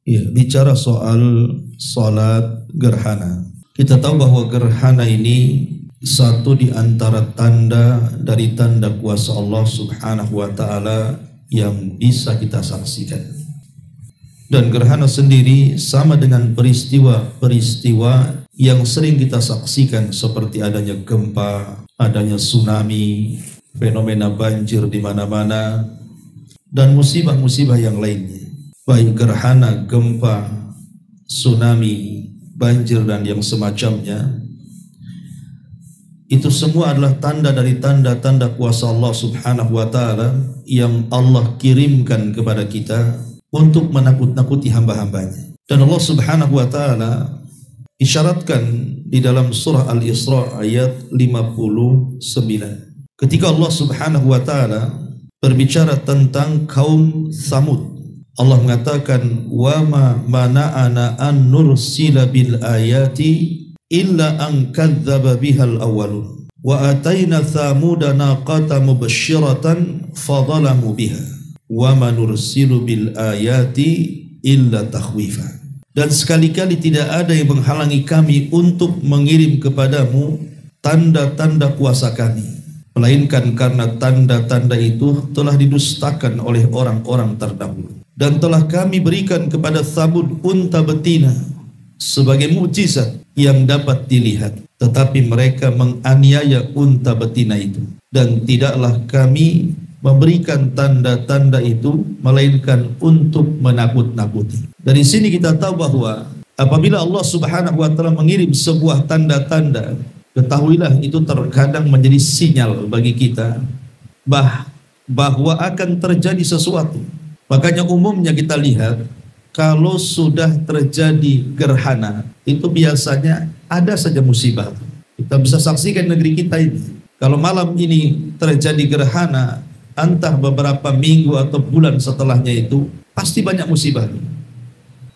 Ya, bicara soal salat gerhana. Kita tahu bahwa gerhana ini satu di antara tanda dari tanda kuasa Allah Subhanahu wa taala yang bisa kita saksikan. Dan gerhana sendiri sama dengan peristiwa-peristiwa yang sering kita saksikan seperti adanya gempa, adanya tsunami, fenomena banjir di mana-mana, dan musibah-musibah yang lainnya. Baik gerhana, gempa, tsunami, banjir dan yang semacamnya, itu semua adalah tanda dari tanda-tanda kuasa Allah Subhanahu wa taala yang Allah kirimkan kepada kita untuk menakut-nakuti hamba-hambanya. Dan Allah Subhanahu wa taala isyaratkan di dalam surah Al-Isra ayat 59. Ketika Allah Subhanahu wa taala berbicara tentang kaum Tsamud, Allah mengatakan, wa ma mana'ana an nursila bil ayati illa an kadzdzaba bihal awwalun wa atayna tsamuda naqata mubashshiratan fadhalamu biha wa ma nursilu bil ayati illa takhwifa. Dan sekali-kali tidak ada yang menghalangi kami untuk mengirim kepadamu tanda-tanda kuasa kami, melainkan karena tanda-tanda itu telah didustakan oleh orang-orang terdahulu. Dan telah kami berikan kepada Tsamud unta betina sebagai mukjizat yang dapat dilihat, tetapi mereka menganiaya unta betina itu, dan tidaklah kami memberikan tanda-tanda itu melainkan untuk menakut-nakuti. Dari sini kita tahu bahwa apabila Allah Subhanahu wa taala mengirim sebuah tanda-tanda, ketahuilah itu terkadang menjadi sinyal bagi kita bahwa akan terjadi sesuatu. Makanya umumnya kita lihat kalau sudah terjadi gerhana, itu biasanya ada saja musibah. Kita bisa saksikan negeri kita ini. Kalau malam ini terjadi gerhana, entah beberapa minggu atau bulan setelahnya itu pasti banyak musibah.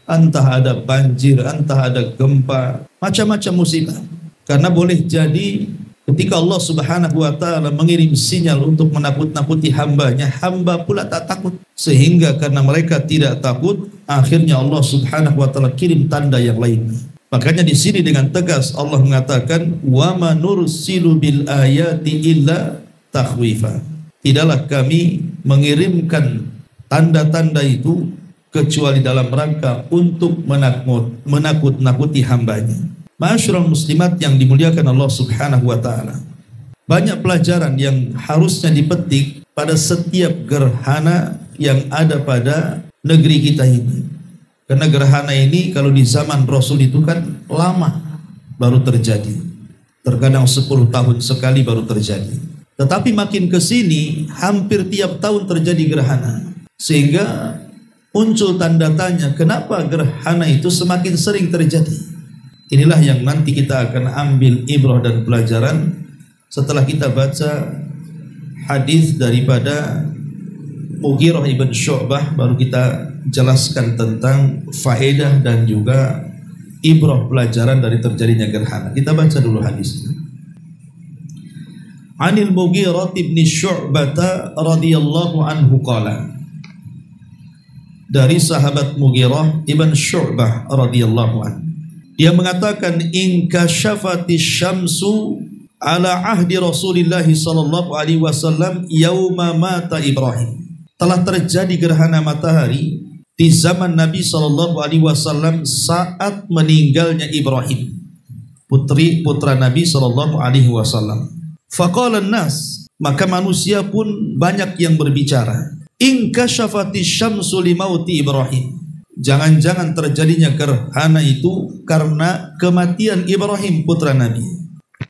Entah ada banjir, entah ada gempa, macam-macam musibah. Karena boleh jadi ketika Allah Subhanahu wa taala mengirim sinyal untuk menakut-nakuti hambanya, hamba pula tak takut. Sehingga karena mereka tidak takut, akhirnya Allah Subhanahu wa taala kirim tanda yang lain. Makanya di sini dengan tegas Allah mengatakan, wa ma nursilu bil ayati illa takhwifa. Tidaklah kami mengirimkan tanda-tanda itu kecuali dalam rangka untuk menakut-nakuti hambanya. Ma'asyiral muslimat yang dimuliakan Allah Subhanahu wa taala, banyak pelajaran yang harusnya dipetik pada setiap gerhana yang ada pada negeri kita ini. Karena gerhana ini kalau di zaman Rasul itu kan lama baru terjadi. Terkadang 10 tahun sekali baru terjadi. Tetapi makin ke sini hampir tiap tahun terjadi gerhana. Sehingga muncul tanda tanya, kenapa gerhana itu semakin sering terjadi? Inilah yang nanti kita akan ambil ibrah dan pelajaran setelah kita baca hadis daripada Mughirah ibn Syu'bah, baru kita jelaskan tentang faedah dan juga ibrah pelajaran dari terjadinya gerhana. Kita baca dulu hadisnya. Anil Mughirah ibn Syu'bah radhiyallahu anhu qala, dari sahabat Mughirah ibn Syu'bah radhiyallahu anhu, dia mengatakan, in kasyafati syamsu ala ahdi Rasulillah sallallahu alaihi wasallam yauma mata Ibrahim. Telah terjadi gerhana matahari di zaman Nabi sallallahu alaihi wasallam saat meninggalnya Ibrahim, putra Nabi sallallahu alaihi wasallam. Faqala an-nas, maka manusia pun banyak yang berbicara, in kasyafati syamsu li mauti Ibrahim. Jangan-jangan terjadinya gerhana itu karena kematian Ibrahim putra Nabi.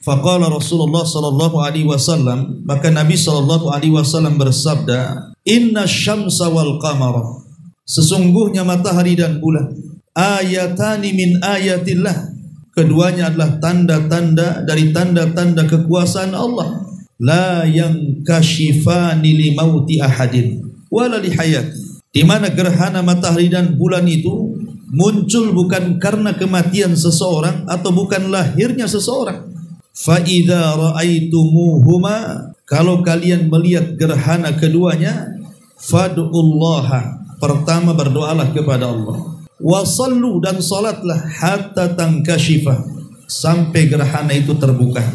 Faqala Rasulullah sallallahu alaihi wasallam, maka Nabi sallallahu alaihi wasallam bersabda, inna syamsa wal qamara, sesungguhnya matahari dan bulan, ayatani min ayatillah, keduanya adalah tanda-tanda dari tanda-tanda kekuasaan Allah. La yankashifani li mauti ahadin wala li hayati, di mana gerhana matahari dan bulan itu muncul bukan karena kematian seseorang atau bukan lahirnya seseorang. Fa idza ra'aitumuhuma, kalau kalian melihat gerhana keduanya, fad'ullaha, pertama berdoalah kepada Allah, Wasallu, dan salatlah hatta tankashifah, sampai gerhana itu terbuka.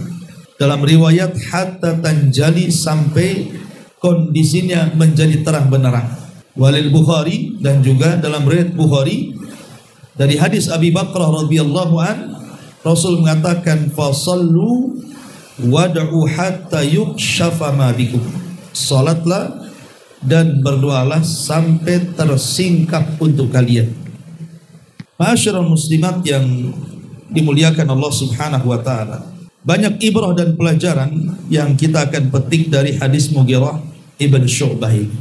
Dalam riwayat hatta tanjali, sampai kondisinya menjadi terang benderang. Walil Bukhari, dan juga dalam riwayat Bukhari dari hadis Abi Bakrah radhiyallahu an, Rasul mengatakan fasallu wad'u hatta yukshafa ma bikum. Salatlah dan berdoalah sampai tersingkap untuk kalian. Ma'asyiral muslimat yang dimuliakan Allah Subhanahu wa taala, banyak ibrah dan pelajaran yang kita akan petik dari hadis Mughirah ibn Syu'bah ini.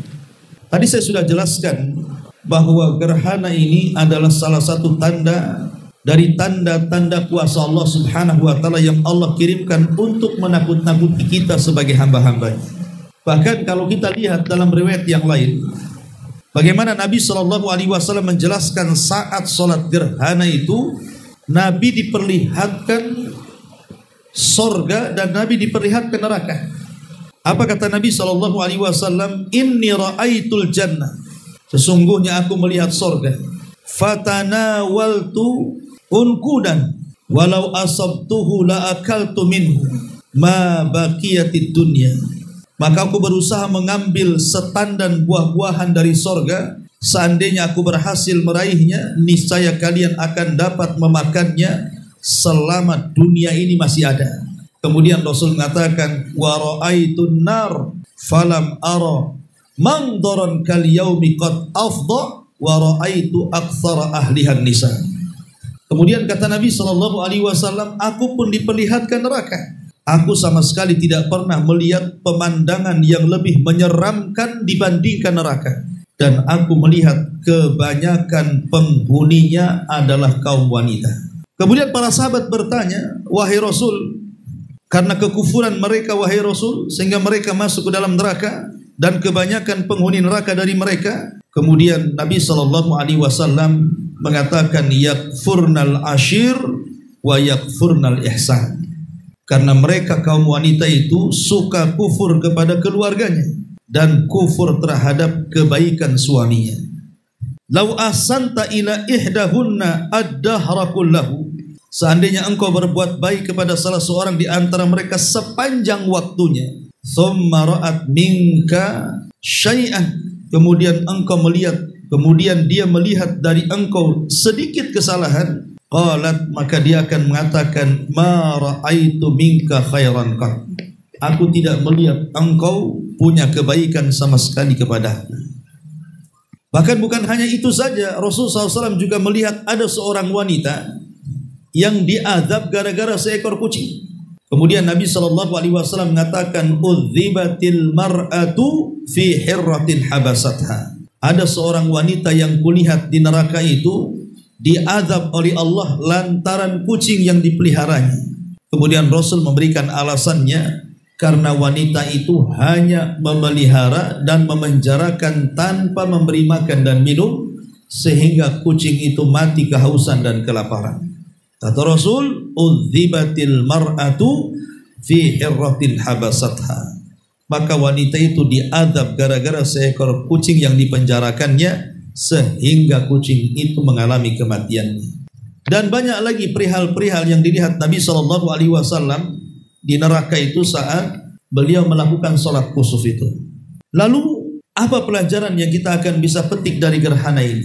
Tadi saya sudah jelaskan bahwa gerhana ini adalah salah satu tanda dari tanda-tanda kuasa Allah Subhanahu wa taala yang Allah kirimkan untuk menakut-nakuti kita sebagai hamba-hambanya. Bahkan kalau kita lihat dalam riwayat yang lain, bagaimana Nabi SAW menjelaskan saat sholat gerhana itu, Nabi diperlihatkan sorga dan Nabi diperlihatkan neraka. Apa kata Nabi SAW? Inni ra'aitul jannah, sesungguhnya aku melihat sorga. Fatanawaltu unkudan walau asabtuhu la akaltu minhu ma baqiyatid dunya. Maka aku berusaha mengambil setandan buah-buahan dari sorga. Seandainya aku berhasil meraihnya, niscaya kalian akan dapat memakannya selama dunia ini masih ada. Kemudian Rasul mengatakan, wa ra'aitun nar falam ara mangdaran kal yaumi qad afdha wa ra'aitu aktsara ahlihan nisa. Kemudian kata Nabi SAW, aku pun diperlihatkan neraka. Aku sama sekali tidak pernah melihat pemandangan yang lebih menyeramkan dibandingkan neraka. Dan aku melihat kebanyakan penghuninya adalah kaum wanita. Kemudian para sahabat bertanya, wahai Rasul, karena kekufuran mereka wahai Rasul, sehingga mereka masuk ke dalam neraka, dan kebanyakan penghuni neraka dari mereka. Kemudian Nabi SAW mengatakan, yakfurnal ashir wa yakfurnal ihsan. Karena mereka kaum wanita itu suka kufur kepada keluarganya dan kufur terhadap kebaikan suaminya. Lau ahsanta ila ihdahunna ad-dahra kullahu. Seandainya engkau berbuat baik kepada salah seorang di antara mereka sepanjang waktunya, thumma ra'at minka syai'an, kemudian engkau melihat, kemudian dia melihat dari engkau sedikit kesalahan, qalat, maka dia akan mengatakan, ma ra'aitu minka khairan qat. Aku tidak melihat engkau punya kebaikan sama sekali kepadaku. Bahkan bukan hanya itu saja, Rasulullah SAW juga melihat ada seorang wanita yang diazab gara-gara seekor kucing. Kemudian Nabi SAW mengatakan, udzibatil mar'atu fi hirratin habasatha. Ada seorang wanita yang kulihat di neraka itu diazab oleh Allah lantaran kucing yang dipeliharanya. Kemudian Rasul memberikan alasannya, karena wanita itu hanya memelihara dan memenjarakan tanpa memberi makan dan minum, sehingga kucing itu mati kehausan dan kelaparan. Kata Rasul, udzibatil mar'atu fi hirratin habasatha. Maka wanita itu diazab gara-gara seekor kucing yang dipenjarakannya, sehingga kucing itu mengalami kematiannya. Dan banyak lagi perihal-perihal yang dilihat Nabi SAW di neraka itu saat beliau melakukan sholat kusuf itu. Lalu apa pelajaran yang kita akan bisa petik dari gerhana ini?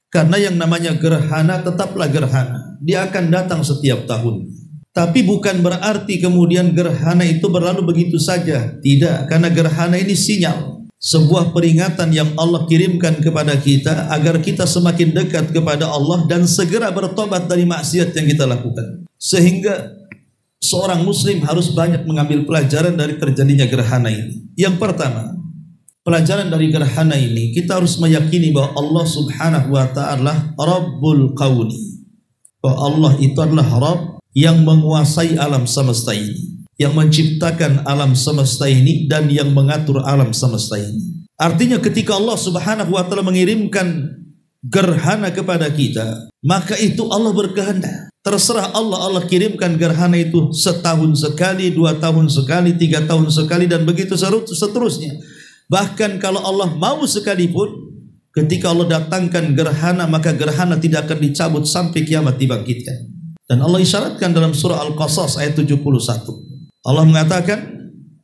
Karena yang namanya gerhana tetaplah gerhana, dia akan datang setiap tahun. Tapi bukan berarti kemudian gerhana itu berlalu begitu saja. Tidak, karena gerhana ini sinyal, sebuah peringatan yang Allah kirimkan kepada kita agar kita semakin dekat kepada Allah dan segera bertobat dari maksiat yang kita lakukan. Sehingga seorang muslim harus banyak mengambil pelajaran dari terjadinya gerhana ini. Yang pertama, pelajaran dari gerhana ini, kita harus meyakini bahwa Allah Subhanahu wa ta'ala Rabbul Qawni. Bahwa Allah itu adalah Rabb yang menguasai alam semesta ini, yang menciptakan alam semesta ini dan yang mengatur alam semesta ini. Artinya ketika Allah Subhanahu wa ta'ala mengirimkan gerhana kepada kita, maka itu Allah berkehendak. Terserah Allah, Allah kirimkan gerhana itu setahun sekali, 2 tahun sekali, 3 tahun sekali, dan begitu seterusnya. Bahkan kalau Allah mau sekalipun, Ketika Allah datangkan gerhana, maka gerhana tidak akan dicabut sampai kiamat dibangkitkan. Dan Allah isyaratkan dalam surah Al-Qasas ayat 71. Allah mengatakan,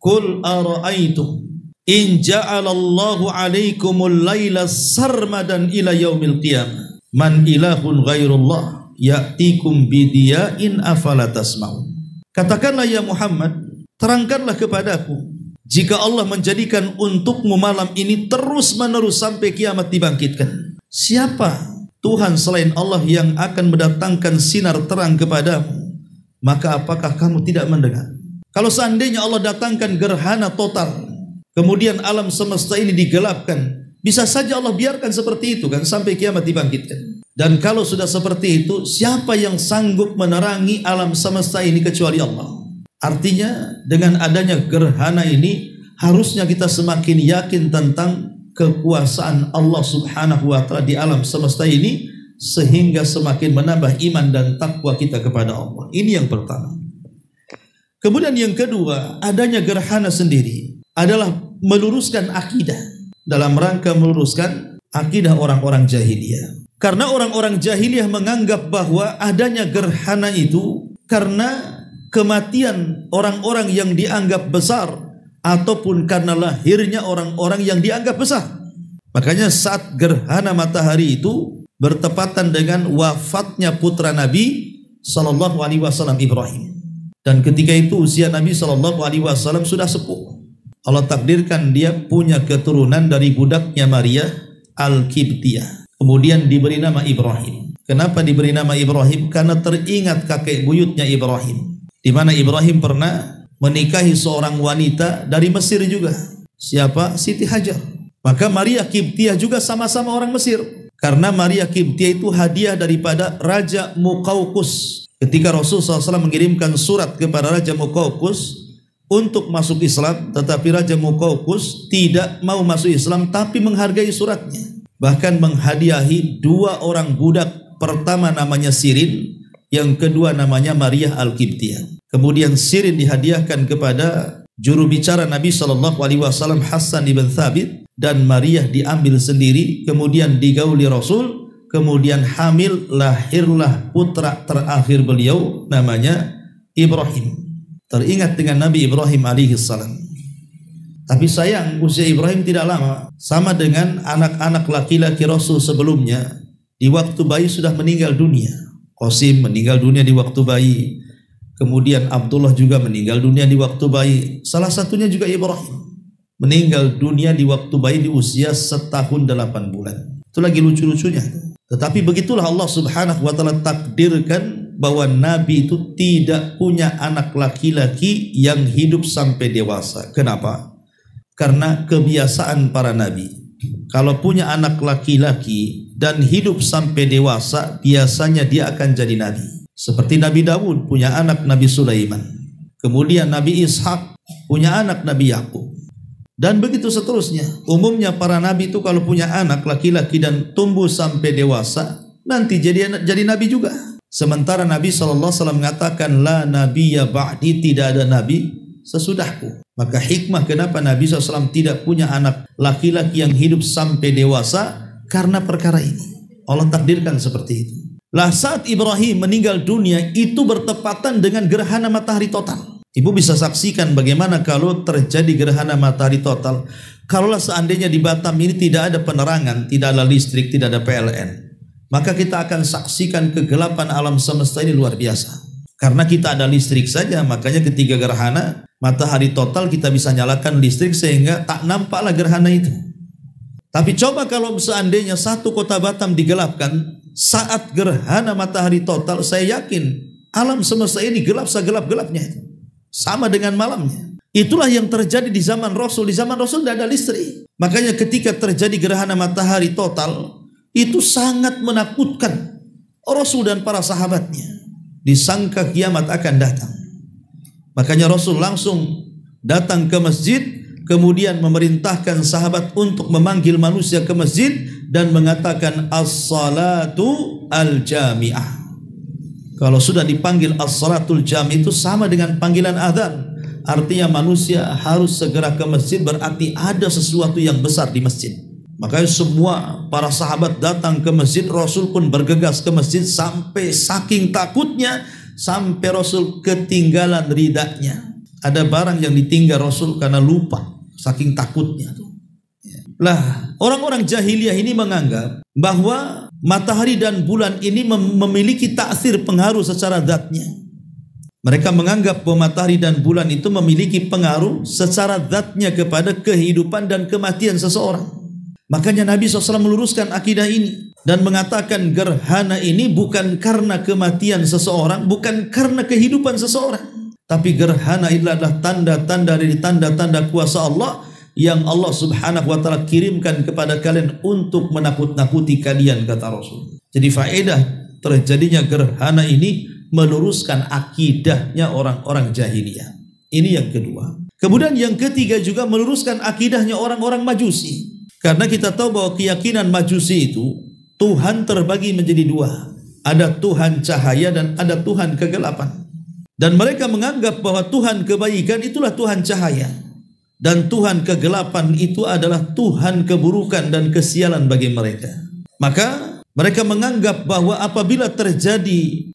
"Qul ara'aytum in ja'alallahu 'alaikumul laila sarmadan ila yaumil qiyamah man ilahun ghairullah ya'tikum bidiya'in afala tasma'un." Katakanlah ya Muhammad, terangkanlah kepadaku, jika Allah menjadikan untukmu malam ini terus-menerus sampai kiamat dibangkitkan, siapa Tuhan selain Allah yang akan mendatangkan sinar terang kepadamu? Maka apakah kamu tidak mendengar? Kalau seandainya Allah datangkan gerhana total, kemudian alam semesta ini digelapkan, bisa saja Allah biarkan seperti itu kan sampai kiamat dibangkitkan. Dan kalau sudah seperti itu, siapa yang sanggup menerangi alam semesta ini kecuali Allah? Artinya dengan adanya gerhana ini harusnya kita semakin yakin tentang kekuasaan Allah Subhanahu wa taala di alam semesta ini, sehingga semakin menambah iman dan takwa kita kepada Allah. Ini yang pertama. Kemudian yang kedua, adanya gerhana sendiri adalah meluruskan akidah, dalam rangka meluruskan akidah orang-orang jahiliyah. Karena orang-orang jahiliyah menganggap bahwa adanya gerhana itu karena kematian orang-orang yang dianggap besar, ataupun karena lahirnya orang-orang yang dianggap besar. Makanya saat gerhana matahari itu bertepatan dengan wafatnya putra Nabi Sallallahu Alaihi Wasallam Ibrahim. Dan ketika itu usia Nabi Sallallahu Alaihi Wasallam sudah sepuh. Allah takdirkan dia punya keturunan dari budaknya Maria Al-Qibtiyah. Kemudian diberi nama Ibrahim. Kenapa diberi nama Ibrahim? Karena teringat kakek buyutnya Ibrahim, di mana Ibrahim pernah menikahi seorang wanita dari Mesir juga. Siapa? Siti Hajar. Maka Maria Qibtiyah juga sama-sama orang Mesir. Karena Maria Qibtiyah itu hadiah daripada Raja Muqawqus. Ketika Rasulullah SAW mengirimkan surat kepada Raja Muqawqus untuk masuk Islam, tetapi Raja Muqawqus tidak mau masuk Islam tapi menghargai suratnya. Bahkan menghadiahi dua orang budak, pertama namanya Sirin, yang kedua namanya Maria Al-Qibtiyah. Kemudian Sirin dihadiahkan kepada juru bicara Nabi SAW Hasan ibn Thabit, dan Maria diambil sendiri, kemudian digauli Rasul, kemudian hamil, lahirlah putra terakhir beliau namanya Ibrahim. Teringat dengan Nabi Ibrahim alaihissalam. Tapi sayang, usia Ibrahim tidak lama, sama dengan anak-anak laki-laki Rasul sebelumnya. Di waktu bayi sudah meninggal dunia. Qasim meninggal dunia di waktu bayi. Kemudian Abdullah juga meninggal dunia di waktu bayi. Salah satunya juga Ibrahim, meninggal dunia di waktu bayi di usia 1 tahun 8 bulan. Itu lagi lucu-lucunya. Tetapi begitulah Allah Subhanahu wa taala takdirkan bahwa Nabi itu tidak punya anak laki-laki yang hidup sampai dewasa. Kenapa? Karena kebiasaan para nabi, kalau punya anak laki-laki dan hidup sampai dewasa, biasanya dia akan jadi nabi. Seperti Nabi Dawud punya anak Nabi Sulaiman, kemudian Nabi Ishak punya anak Nabi Yakub, dan begitu seterusnya. Umumnya para nabi itu kalau punya anak laki-laki dan tumbuh sampai dewasa, nanti jadi nabi juga. Sementara Nabi SAW mengatakan, la nabiyya ba'di, tidak ada nabi sesudahku. Maka hikmah kenapa Nabi SAW tidak punya anak laki-laki yang hidup sampai dewasa, karena perkara ini. Allah takdirkan seperti itu. Lah saat Ibrahim meninggal dunia itu bertepatan dengan gerhana matahari total. Ibu bisa saksikan bagaimana kalau terjadi gerhana matahari total. Kalaulah seandainya di Batam ini tidak ada penerangan, tidak ada listrik, tidak ada PLN, maka kita akan saksikan kegelapan alam semesta ini luar biasa. Karena kita ada listrik saja, makanya ketika gerhana matahari total kita bisa nyalakan listrik sehingga tak nampaklah gerhana itu. Tapi coba kalau seandainya satu kota Batam digelapkan saat gerhana matahari total, saya yakin alam semesta ini gelap segelap-gelapnya itu. Sama dengan malamnya. Itulah yang terjadi di zaman Rasul. Di zaman Rasul tidak ada listrik. Makanya ketika terjadi gerhana matahari total, itu sangat menakutkan Rasul dan para sahabatnya. Disangka kiamat akan datang. Makanya Rasul langsung datang ke masjid, kemudian memerintahkan sahabat untuk memanggil manusia ke masjid dan mengatakan as-salatu al-jami'ah. Kalau sudah dipanggil as-salatul jami' itu sama dengan panggilan azan. Artinya manusia harus segera ke masjid, berarti ada sesuatu yang besar di masjid. Makanya semua para sahabat datang ke masjid, Rasul pun bergegas ke masjid sampai saking takutnya sampai Rasul ketinggalan ridanya. Ada barang yang ditinggal Rasul karena lupa, saking takutnya. Lah, orang-orang jahiliyah ini menganggap bahwa matahari dan bulan ini memiliki taksir, pengaruh secara zatnya. Mereka menganggap bahwa matahari dan bulan itu memiliki pengaruh secara zatnya kepada kehidupan dan kematian seseorang. Makanya Nabi SAW meluruskan akidah ini dan mengatakan gerhana ini bukan karena kematian seseorang, bukan karena kehidupan seseorang. Tapi gerhana adalah tanda-tanda dari tanda-tanda kuasa Allah yang Allah Subhanahu wa taala kirimkan kepada kalian untuk menakut-nakuti kalian, kata Rasul. Jadi faedah terjadinya gerhana ini meluruskan akidahnya orang-orang jahiliyah. Ini yang kedua. Kemudian yang ketiga juga meluruskan akidahnya orang-orang Majusi. Karena kita tahu bahwa keyakinan Majusi itu Tuhan terbagi menjadi dua. Ada Tuhan cahaya dan ada Tuhan kegelapan. Dan mereka menganggap bahwa Tuhan kebaikan itulah Tuhan cahaya. Dan Tuhan kegelapan itu adalah Tuhan keburukan dan kesialan bagi mereka. Maka mereka menganggap bahwa apabila terjadi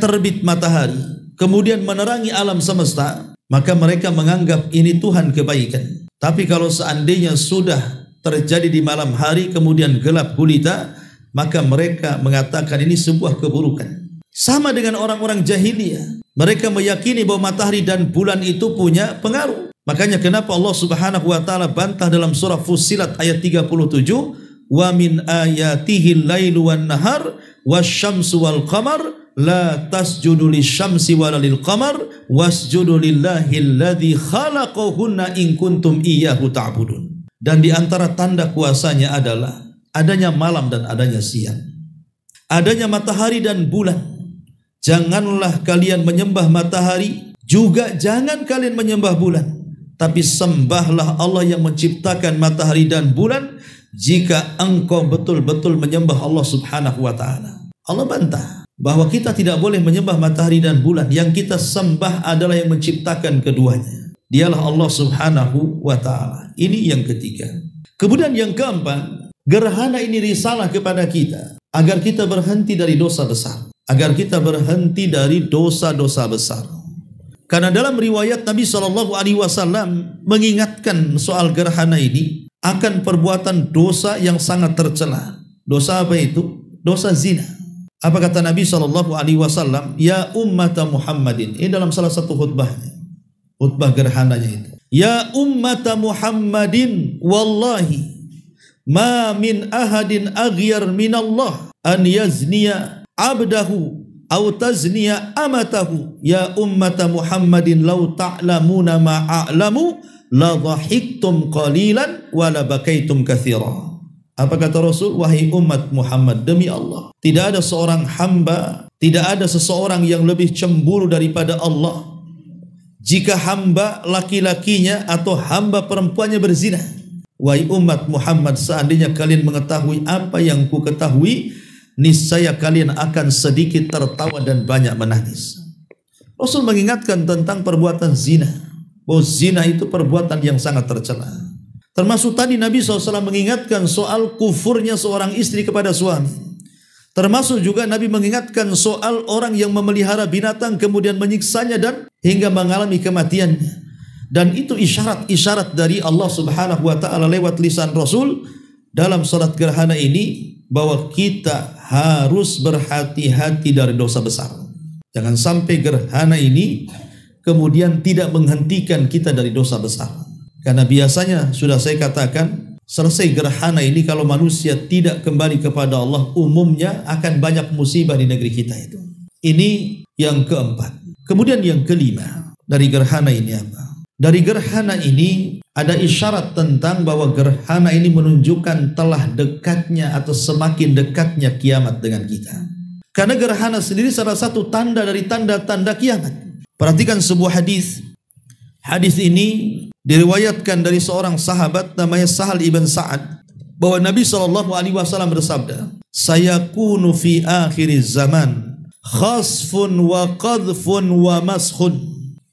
terbit matahari, kemudian menerangi alam semesta, maka mereka menganggap ini Tuhan kebaikan. Tapi kalau seandainya sudah terjadi di malam hari, kemudian gelap gulita, maka mereka mengatakan ini sebuah keburukan. Sama dengan orang-orang jahiliyah. Mereka meyakini bahwa matahari dan bulan itu punya pengaruh. Makanya kenapa Allah Subhanahu wa taala bantah dalam surah Fussilat ayat 37, "Wa min ayatihi al-lailu wan-nahar wasyamsu wal-qamar la tasjudu lisyamsi wala lil-qamar wasjudu lillahi alladzi khalaqahunna in kuntum iyyahu ta'budun." Dan di antara tanda kuasanya adalah adanya malam dan adanya siang. Adanya matahari dan bulan. Janganlah kalian menyembah matahari, juga jangan kalian menyembah bulan. Tapi sembahlah Allah yang menciptakan matahari dan bulan jika engkau betul-betul menyembah Allah Subhanahu wa taala. Allah bantah bahwa kita tidak boleh menyembah matahari dan bulan. Yang kita sembah adalah yang menciptakan keduanya. Dialah Allah Subhanahu wa taala. Ini yang ketiga. Kemudian yang keempat, gerhana ini risalah kepada kita agar kita berhenti dari dosa besar. Agar kita berhenti dari dosa-dosa besar. Karena dalam riwayat Nabi SAW mengingatkan soal gerhana ini akan perbuatan dosa yang sangat tercela. Dosa apa itu? Dosa zina. Apa kata Nabi SAW? Ya ummata Muhammadin. Ini dalam salah satu khutbahnya. Khutbah gerhananya itu. Ya ummata Muhammadin wallahi ma min ahadin aghyar minallah an yazniya abdahu aw tazniya amatahu. Ya ummata Muhammadin law ta'lamuna ma a'lamu la dhahiktum qalilan wa la bakaitum katsira. Apa kata Rasul? Wahai umat Muhammad, demi Allah, tidak ada seorang hamba, tidak ada seseorang yang lebih cemburu daripada Allah jika hamba laki-lakinya atau hamba perempuannya berzina. Wahai umat Muhammad, seandainya kalian mengetahui apa yang ku ketahui, niscaya kalian akan sedikit tertawa dan banyak menangis. Rasul mengingatkan tentang perbuatan zina. Bahwa zina itu perbuatan yang sangat tercela. Termasuk tadi Nabi SAW mengingatkan soal kufurnya seorang istri kepada suami. Termasuk juga Nabi mengingatkan soal orang yang memelihara binatang kemudian menyiksanya dan hingga mengalami kematiannya. Dan itu isyarat-isyarat dari Allah Subhanahu wa taala lewat lisan Rasul dalam salat gerhana ini bahwa kita harus berhati-hati dari dosa besar. Jangan sampai gerhana ini kemudian tidak menghentikan kita dari dosa besar. Karena biasanya sudah saya katakan, selesai gerhana ini kalau manusia tidak kembali kepada Allah, umumnya akan banyak musibah di negeri kita itu. Ini yang keempat. Kemudian yang kelima dari gerhana ini apa? Dari gerhana ini ada isyarat tentang bahwa gerhana ini menunjukkan telah dekatnya atau semakin dekatnya kiamat dengan kita. Karena gerhana sendiri salah satu tanda dari tanda-tanda kiamat. Perhatikan sebuah hadis. Hadis ini diriwayatkan dari seorang sahabat namanya Sahal ibn Sa'ad, bahwa Nabi SAW bersabda, "Sayakunu fi akhiriz zaman khasfun wa qadhfun wa maskhun."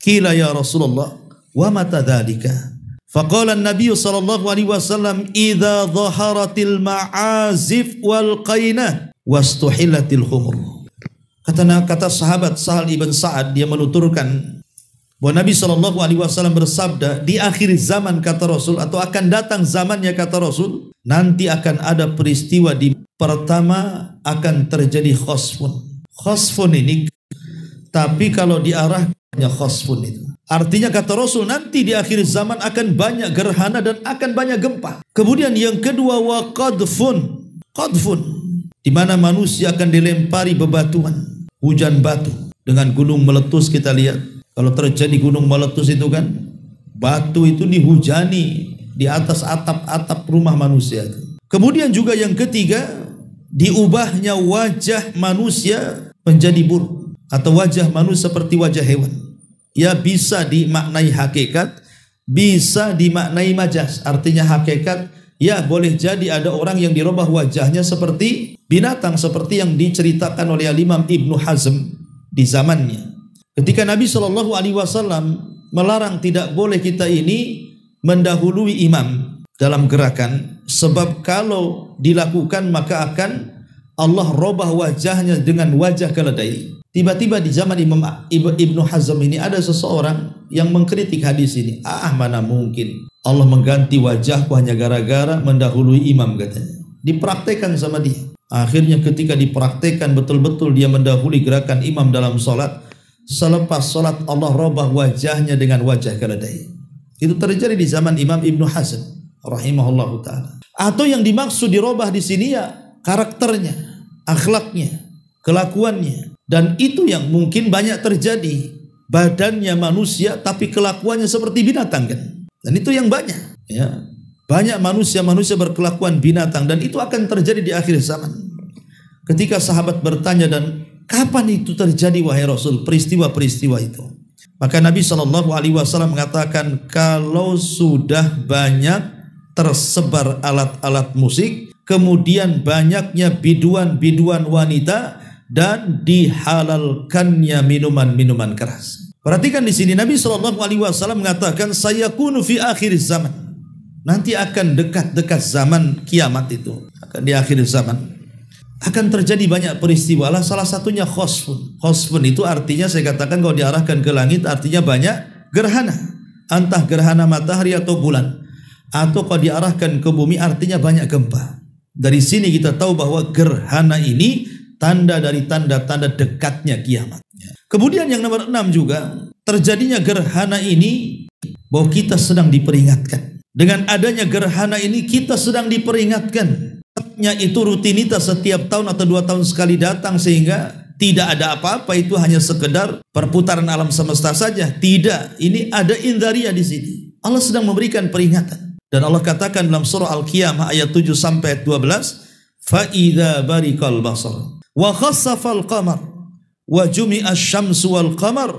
Qila ya Rasulullah, wa mata dzalika? Faqala an-nabiy sallallahu alaihi wasallam idza dhaharatil ma'azif wal qainah wastuhilatil khumur. Kata sahabat Sahal ibn Sa'ad, dia menuturkan bahwa Nabi sallallahu alaihi wasallam bersabda, di akhir zaman kata Rasul, atau akan datang zamannya kata Rasul, nanti akan ada peristiwa di pertama akan terjadi khosfun. Khosfun ini, tapi kalau diarahkannya khosfun itu, artinya kata Rasul nanti di akhir zaman akan banyak gerhana dan akan banyak gempa. Kemudian yang kedua wa qadfun, qadfun, di mana manusia akan dilempari bebatuan, hujan batu dengan gunung meletus. Kita lihat kalau terjadi gunung meletus itu kan, batu itu dihujani di atas atap-atap rumah manusia. Kemudian juga yang ketiga, diubahnya wajah manusia menjadi buruk, atau wajah manusia seperti wajah hewan. Ya, bisa dimaknai hakikat, bisa dimaknai majaz. Artinya hakikat, ya boleh jadi ada orang yang dirubah wajahnya seperti binatang, seperti yang diceritakan oleh Imam Ibnu Hazm di zamannya. Ketika Nabi Shallallahu Alaihi Wasallam melarang tidak boleh kita ini mendahului imam dalam gerakan, sebab kalau dilakukan maka akan Allah robah wajahnya dengan wajah keledai. Tiba-tiba di zaman Imam Ibnu Hazm ini ada seseorang yang mengkritik hadis ini. Mana mungkin Allah mengganti wajahku hanya gara-gara mendahului imam, katanya. Dipraktekkan sama dia. Akhirnya ketika dipraktekkan betul-betul dia mendahului gerakan imam dalam sholat, selepas sholat Allah robah wajahnya dengan wajah keledai. Itu terjadi di zaman Imam Ibnu Hazm rahimahullahu ta'ala. Atau yang dimaksud dirobah di sini ya karakternya, akhlaknya, kelakuannya. Dan itu yang mungkin banyak terjadi. Badannya manusia tapi kelakuannya seperti binatang kan. Dan itu yang banyak, ya. Banyak manusia berkelakuan binatang, dan itu akan terjadi di akhir zaman. Ketika sahabat bertanya, dan kapan itu terjadi wahai Rasul, peristiwa-peristiwa itu? Maka Nabi Shallallahu Alaihi Wasallam mengatakan, kalau sudah banyak tersebar alat-alat musik, kemudian banyaknya biduan-biduan wanita, dan dihalalkannya minuman-minuman keras. Perhatikan di sini Nabi Shallallahu Alaihi Wasallam mengatakan, sayakunu fi akhir zaman. Nanti akan dekat-dekat zaman kiamat itu, akan di akhir zaman akan terjadi banyak peristiwa. Salah satunya khosfun. Khosfun itu artinya, saya katakan kalau diarahkan ke langit artinya banyak gerhana, entah gerhana matahari atau bulan, atau kalau diarahkan ke bumi artinya banyak gempa. Dari sini kita tahu bahwa gerhana ini tanda dari tanda-tanda dekatnya kiamat. Kemudian yang nomor 6 juga, terjadinya gerhana ini bahwa kita sedang diperingatkan. Dengan adanya gerhana ini kita sedang diperingatkan. Itu rutinitas setiap tahun atau 2 tahun sekali datang, sehingga tidak ada apa-apa, itu hanya sekedar perputaran alam semesta saja. Tidak, ini ada indharia di sini. Allah sedang memberikan peringatan. Dan Allah katakan dalam surah Al-Qiyamah ayat 7 sampai 12, فَإِذَا بَرِقَ الْبَصَرُ وَخَسَّفَ الْقَمَرُ وَجُمِعَ الشَّمْسُ وَالْقَمَرُ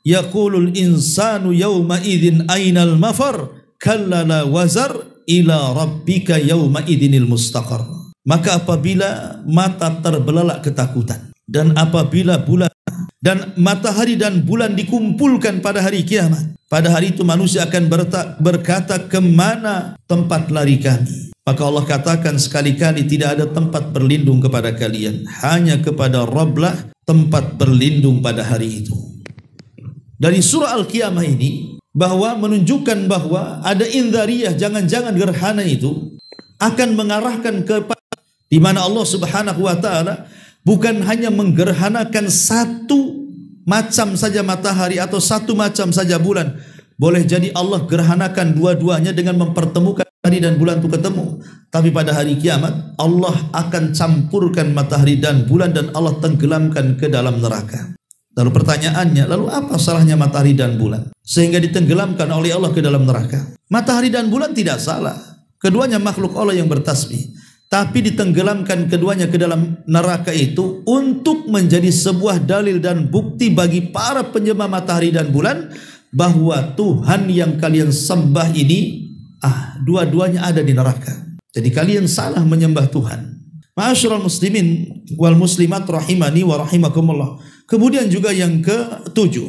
يَقُولُ الْإِنسَانُ يَوْمَئِذٍ أَيْنَ الْمَفَرُ كَلَّا لَا وَزَرْ إِلَى رَبِّكَ يَوْمَئِذٍ الْمُسْتَقَرُ. Maka apabila mata terbelalak ketakutan, dan apabila bulan dan matahari dan bulan dikumpulkan pada hari kiamat, pada hari itu manusia akan berkata, kemana tempat lari kami? Maka Allah katakan, sekali-kali tidak ada tempat berlindung kepada kalian, hanya kepada Rabblah tempat berlindung pada hari itu. Dari surah Al-Qiyamah ini bahwa menunjukkan bahwa ada indhariyah, jangan-jangan gerhana itu akan mengarahkan kepada di mana Allah Subhanahu wa taala bukan hanya menggerhanakan satu macam saja matahari atau satu macam saja bulan. Boleh jadi Allah gerhanakan dua-duanya dengan mempertemukan matahari dan bulan itu ketemu. Tapi pada hari kiamat Allah akan campurkan matahari dan bulan dan Allah tenggelamkan ke dalam neraka. Lalu pertanyaannya, lalu apa salahnya matahari dan bulan sehingga ditenggelamkan oleh Allah ke dalam neraka? Matahari dan bulan tidak salah. Keduanya makhluk Allah yang bertasbih. Tapi ditenggelamkan keduanya ke dalam neraka itu untuk menjadi sebuah dalil dan bukti bagi para penyembah matahari dan bulan bahwa Tuhan yang kalian sembah ini dua-duanya ada di neraka. Jadi kalian salah menyembah Tuhan. Ma'asyiral muslimin wal muslimat rahimani wa rahimakumullah. Kemudian juga yang ke-7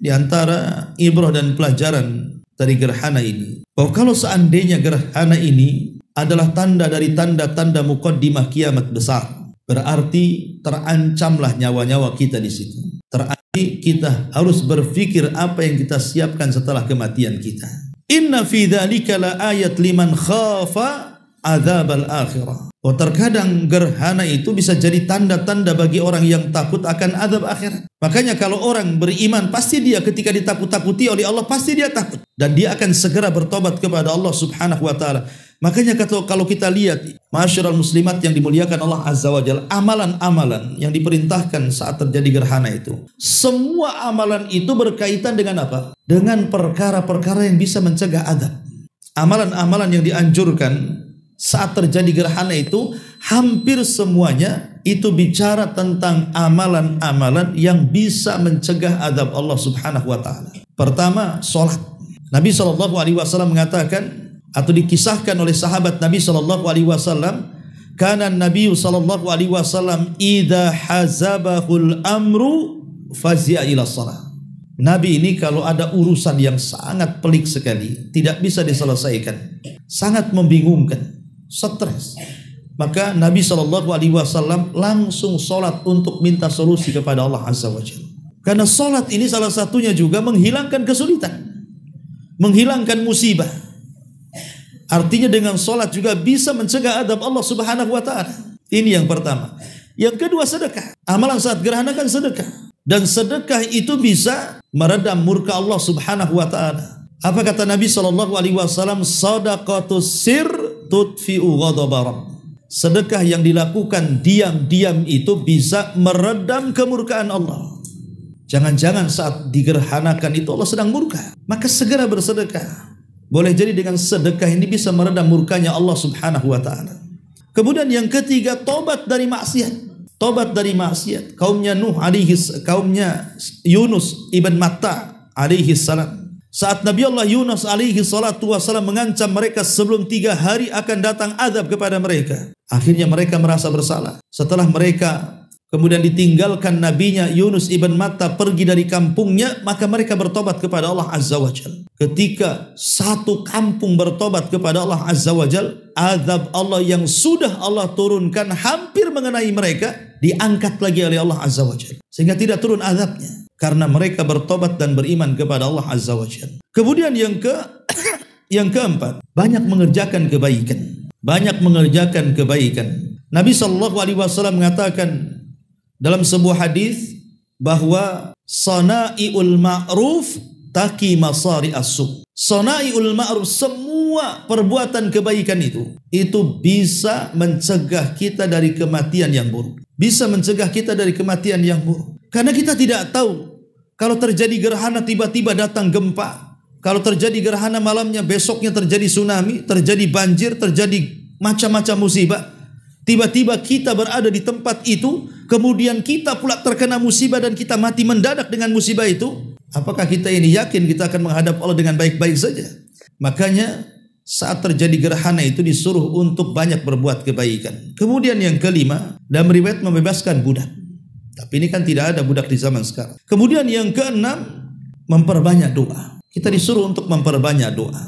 di antara ibrah dan pelajaran dari gerhana ini, bahwa kalau seandainya gerhana ini adalah tanda dari tanda-tanda muqaddimah kiamat besar, berarti terancamlah nyawa-nyawa kita di situ. Berarti kita harus berpikir apa yang kita siapkan setelah kematian kita. Inna fi dzalika la ayat liman khafa adzabal akhirah. Oh, terkadang gerhana itu bisa jadi tanda-tanda bagi orang yang takut akan azab akhirat. Makanya kalau orang beriman, pasti dia ketika ditakut-takuti oleh Allah, pasti dia takut. Dan dia akan segera bertobat kepada Allah subhanahu wa ta'ala. Makanya kalau kita lihat, masyarakat muslimat yang dimuliakan Allah azza wa jalla, amalan-amalan yang diperintahkan saat terjadi gerhana itu, semua amalan itu berkaitan dengan apa? Dengan perkara-perkara yang bisa mencegah azab. Amalan-amalan yang dianjurkan saat terjadi gerhana itu hampir semuanya itu bicara tentang amalan-amalan yang bisa mencegah azab Allah subhanahu wa ta'ala. Pertama, sholat. Nabi SAW mengatakan atau dikisahkan oleh sahabat Nabi SAW, kana Nabi SAW idza hazabahul amru fazi'a ila shalah. Nabi ini kalau ada urusan yang sangat pelik sekali, tidak bisa diselesaikan, sangat membingungkan, stres, maka Nabi SAW langsung sholat untuk minta solusi kepada Allah Azza wa Jalla. Karena sholat ini salah satunya juga menghilangkan kesulitan, menghilangkan musibah. Artinya dengan sholat juga bisa mencegah adab Allah subhanahu wa ta'ala. Ini yang pertama. Yang kedua, sedekah. Amalan saat gerhana kan sedekah. Dan sedekah itu bisa meredam murka Allah subhanahu wa ta'ala. Apa kata Nabi SAW? Sadaqatus sir tutfi'u ghadaba rabb. Sedekah yang dilakukan diam-diam itu bisa meredam kemurkaan Allah. Jangan-jangan saat digerhanakan itu Allah sedang murka, maka segera bersedekah. Boleh jadi dengan sedekah ini bisa meredam murkanya Allah subhanahu wa ta'ala. Kemudian yang ketiga, tobat dari maksiat. Tobat dari maksiat. Kaumnya Yunus ibn Matta alaihi salam. Saat Nabi Allah Yunus alaihi salatu wassalam mengancam mereka sebelum 3 hari akan datang azab kepada mereka. Akhirnya mereka merasa bersalah. Setelah mereka kemudian ditinggalkan nabinya Yunus ibn Matta pergi dari kampungnya, maka mereka bertobat kepada Allah Azza wa Jalla. Ketika satu kampung bertobat kepada Allah Azza wa Jalla, azab Allah yang sudah Allah turunkan hampir mengenai mereka diangkat lagi oleh Allah Azza wa Jalla, sehingga tidak turun azabnya karena mereka bertobat dan beriman kepada Allah Azza wa Jalla. Kemudian yang keempat, banyak mengerjakan kebaikan. Banyak mengerjakan kebaikan. Nabi SAW mengatakan dalam sebuah hadis bahwa sana'iul ma'ruf taki masari as-su. Sana'iul ma'ruf, semua perbuatan kebaikan itu bisa mencegah kita dari kematian yang buruk. Bisa mencegah kita dari kematian yang buruk. Karena kita tidak tahu kalau terjadi gerhana tiba-tiba datang gempa. Kalau terjadi gerhana malamnya besoknya terjadi tsunami, terjadi banjir, terjadi macam-macam musibah. Tiba-tiba kita berada di tempat itu, kemudian kita pula terkena musibah dan kita mati mendadak dengan musibah itu. Apakah kita ini yakin kita akan menghadap Allah dengan baik-baik saja? Makanya saat terjadi gerhana itu disuruh untuk banyak berbuat kebaikan. Kemudian yang kelima, dalam riwayat membebaskan budak. Tapi ini kan tidak ada budak di zaman sekarang. Kemudian yang keenam, memperbanyak doa. Kita disuruh untuk memperbanyak doa.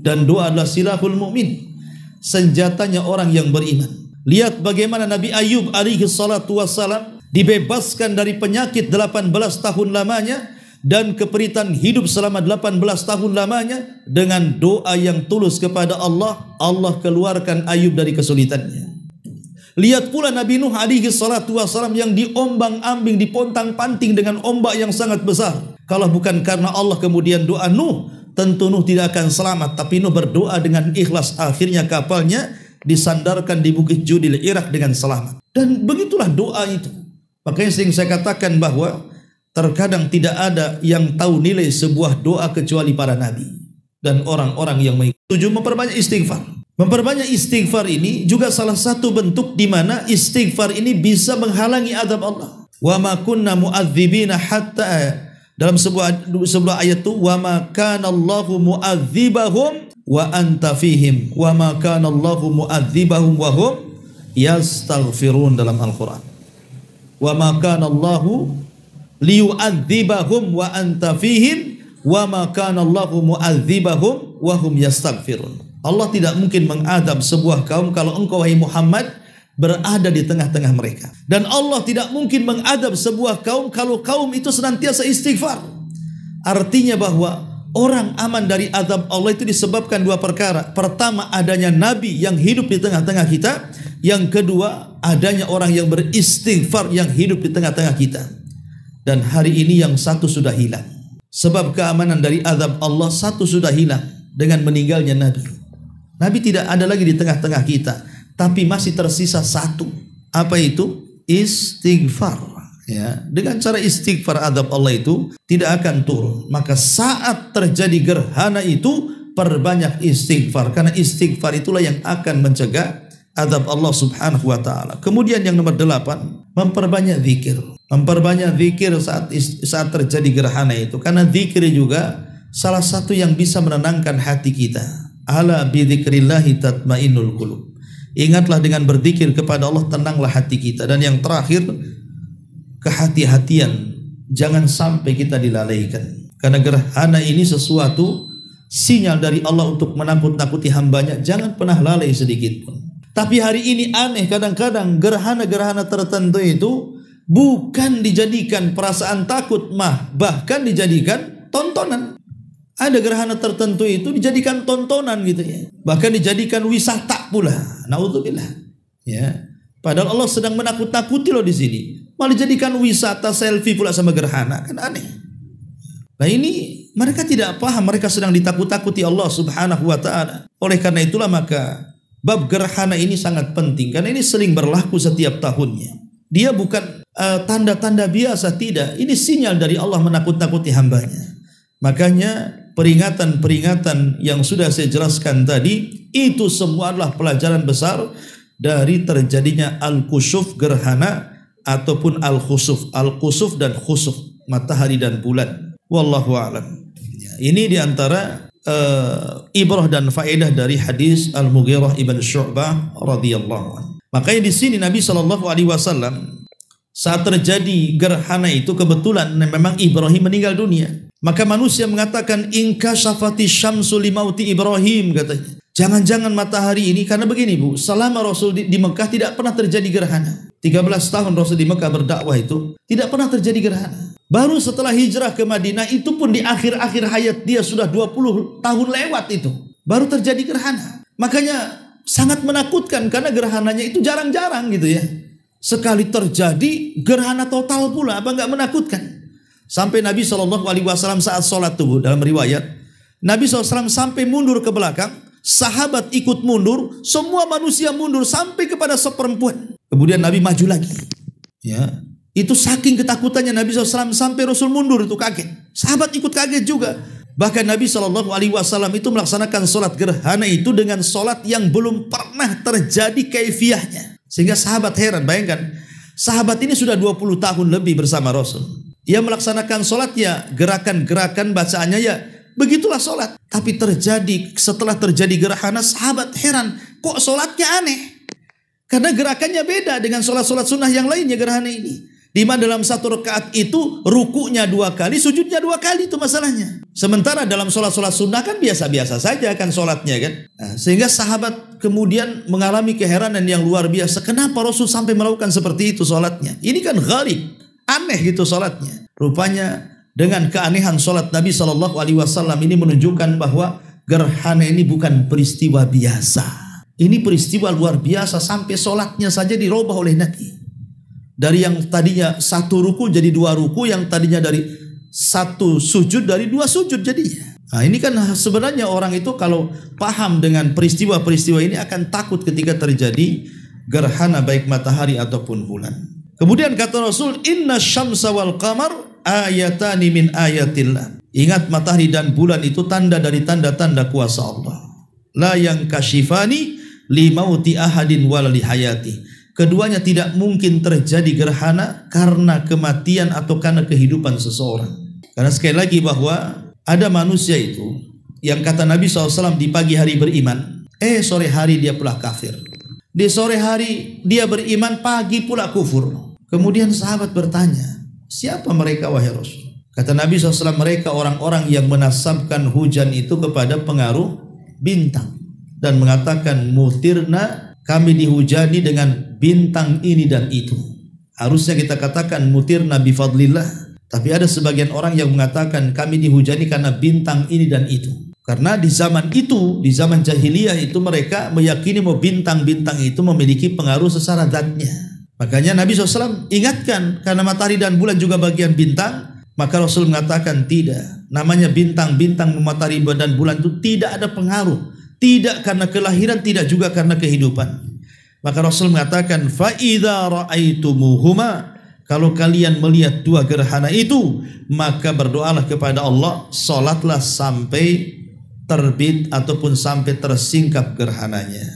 Dan doa adalah silahul mu'min, senjatanya orang yang beriman. Lihat bagaimana Nabi Ayub alaihi salatu wassalam dibebaskan dari penyakit 18 tahun lamanya dan keperitan hidup selama 18 tahun lamanya dengan doa yang tulus kepada Allah. Allah keluarkan Ayub dari kesulitannya. Lihat pula Nabi Nuh alaihi salatu wassalam yang diombang-ambing, dipontang-panting dengan ombak yang sangat besar. Kalau bukan karena Allah kemudian doa Nuh, tentu Nuh tidak akan selamat. Tapi Nuh berdoa dengan ikhlas, akhirnya kapalnya disandarkan di Bukit Judil, Irak dengan selamat. Dan begitulah doa itu. Makanya sering saya katakan bahwa terkadang tidak ada yang tahu nilai sebuah doa kecuali para nabi dan orang-orang yang mengikuti. 7, memperbanyak istighfar. Memperbanyak istighfar ini juga salah satu bentuk di mana istighfar ini bisa menghalangi azab Allah. Wa ma kunna mu'adzibina hatta, dalam sebuah ayat itu, wa ma kana Allahu mu'adzibahum wa anta fihim wa ma kana Allahu mu'adzibahum wa hum yastaghfirun, dalam Al-Qur'an. Wa ma kana Allahu liyu'adzibahum wa anta fihim wa ma kana Allahu mu'adzibahum wa hum yastaghfirun. Allah tidak mungkin mengadab sebuah kaum kalau engkau wahai Muhammad berada di tengah-tengah mereka. Dan Allah tidak mungkin mengadab sebuah kaum kalau kaum itu senantiasa istighfar. Artinya bahwa orang aman dari azab Allah itu disebabkan dua perkara. Pertama, adanya nabi yang hidup di tengah-tengah kita. Yang kedua, adanya orang yang beristighfar yang hidup di tengah-tengah kita. Dan hari ini yang satu sudah hilang. Sebab keamanan dari azab Allah satu sudah hilang dengan meninggalnya nabi. Nabi tidak ada lagi di tengah-tengah kita, tapi masih tersisa satu. Apa itu? Istighfar. Ya, dengan cara istighfar azab Allah itu tidak akan turun. Maka saat terjadi gerhana itu perbanyak istighfar, karena istighfar itulah yang akan mencegah azab Allah Subhanahu wa taala. Kemudian yang nomor 8, memperbanyak zikir. Memperbanyak zikir saat terjadi gerhana itu, karena zikir juga salah satu yang bisa menenangkan hati kita. Ala bidzikrillahi tatmainnul qulub. Ingatlah dengan berzikir kepada Allah tenanglah hati kita. Dan yang terakhir, kehati-hatian, jangan sampai kita dilalaikan. Karena gerhana ini sesuatu sinyal dari Allah untuk menakut-nakuti hambanya. Jangan pernah lalai sedikit pun. Tapi hari ini aneh, kadang-kadang gerhana-gerhana tertentu itu bukan dijadikan perasaan takut, bahkan dijadikan tontonan. Ada gerhana tertentu itu dijadikan tontonan gitu ya. Bahkan dijadikan wisata pula. Naudzubillah. Ya. Padahal Allah sedang menakut-nakuti loh di sini. Malah dijadikan wisata selfie pula sama gerhana, kan aneh. Nah ini mereka tidak paham, mereka sedang ditakut-takuti Allah Subhanahu wa taala. Oleh karena itulah maka bab gerhana ini sangat penting, karena ini sering berlaku setiap tahunnya. Dia bukan tanda-tanda biasa, tidak. Ini sinyal dari Allah menakut-nakuti hambanya. Makanya peringatan-peringatan yang sudah saya jelaskan tadi, itu semua adalah pelajaran besar dari terjadinya al-kusuf gerhana ataupun al-khusuf. Al-khusuf dan khusuf, matahari dan bulan. Wallahu a'lam. Ini diantara ibrah dan faedah dari hadis Al-Mughirah ibn Syu'bah radhiyallahu anhu. Makanya di sini Nabi SAW saat terjadi gerhana itu kebetulan memang Ibrahim meninggal dunia. Maka manusia mengatakan inkashafati syamsu limauti Ibrahim, katanya. Jangan-jangan matahari ini, karena begini Bu, selama Rasul di Mekah tidak pernah terjadi gerhana. 13 tahun Rasul di Mekah berdakwah itu tidak pernah terjadi gerhana. Baru setelah hijrah ke Madinah, itu pun di akhir-akhir hayat dia sudah 20 tahun lewat itu, baru terjadi gerhana. Makanya sangat menakutkan karena gerhananya itu jarang-jarang gitu ya. Sekali terjadi gerhana total pula, apa enggak menakutkan? Sampai Nabi SAW saat sholat tubuh, dalam riwayat Nabi SAW sampai mundur ke belakang, sahabat ikut mundur, semua manusia mundur sampai kepada seperempuan. Kemudian Nabi maju lagi. Ya, itu saking ketakutannya Nabi SAW sampai Rasul mundur itu kaget. Sahabat ikut kaget juga. Bahkan Nabi SAW itu melaksanakan sholat gerhana itu dengan sholat yang belum pernah terjadi kaifiyahnya. Sehingga sahabat heran, bayangkan sahabat ini sudah 20 tahun lebih bersama Rasul. Ia melaksanakan sholat ya, gerakan-gerakan bacaannya ya, begitulah sholat. Tapi setelah terjadi gerhana, sahabat heran, kok sholatnya aneh? Karena gerakannya beda dengan sholat-sholat sunnah yang lainnya gerhana ini. Di mana dalam satu rakaat itu rukunya 2 kali, sujudnya 2 kali, itu masalahnya. Sementara dalam sholat-sholat sunnah kan biasa-biasa saja kan sholatnya kan. Nah, sehingga sahabat kemudian mengalami keheranan yang luar biasa. Kenapa Rasul sampai melakukan seperti itu sholatnya? Ini kan gharib, aneh gitu sholatnya. Rupanya dengan keanehan sholat Nabi SAW ini menunjukkan bahwa gerhana ini bukan peristiwa biasa. Ini peristiwa luar biasa, sampai sholatnya saja dirubah oleh Nabi. Dari yang tadinya 1 ruku jadi 2 ruku, yang tadinya dari 1 sujud dari 2 sujud jadinya. Nah ini kan sebenarnya orang itu kalau paham dengan peristiwa-peristiwa ini akan takut ketika terjadi gerhana baik matahari ataupun bulan. Kemudian kata Rasul, inna syamsa wal qamar ayatani min ayatillah. Ingat, matahari dan bulan itu tanda dari tanda-tanda kuasa Allah. La yang kashifani li mauti ahadin wala li hayati. Keduanya tidak mungkin terjadi gerhana karena kematian atau karena kehidupan seseorang. Karena sekali lagi bahwa ada manusia itu yang kata Nabi SAW di pagi hari beriman, sore hari dia pula kafir. Di sore hari dia beriman, pagi pula kufur. Kemudian sahabat bertanya, siapa mereka wahai Rasul? Kata Nabi SAW, mereka orang-orang yang menasabkan hujan itu kepada pengaruh bintang dan mengatakan mutirna, kami dihujani dengan bintang ini dan itu. Harusnya kita katakan mutirna bifadlillah, tapi ada sebagian orang yang mengatakan kami dihujani karena bintang ini dan itu. Karena di zaman itu, di zaman jahiliyah itu, mereka meyakini bahwa bintang-bintang itu memiliki pengaruh secara zatnya. Makanya Nabi SAW ingatkan, karena matahari dan bulan juga bagian bintang. Maka Rasul mengatakan tidak. Namanya bintang-bintang, matahari dan bulan itu tidak ada pengaruh. Tidak karena kelahiran, tidak juga karena kehidupan. Maka Rasul mengatakan, فَإِذَا رَأَيْتُمُوهُمَا, kalau kalian melihat dua gerhana itu, maka berdoalah kepada Allah, salatlah sampai terbit ataupun sampai tersingkap gerhananya.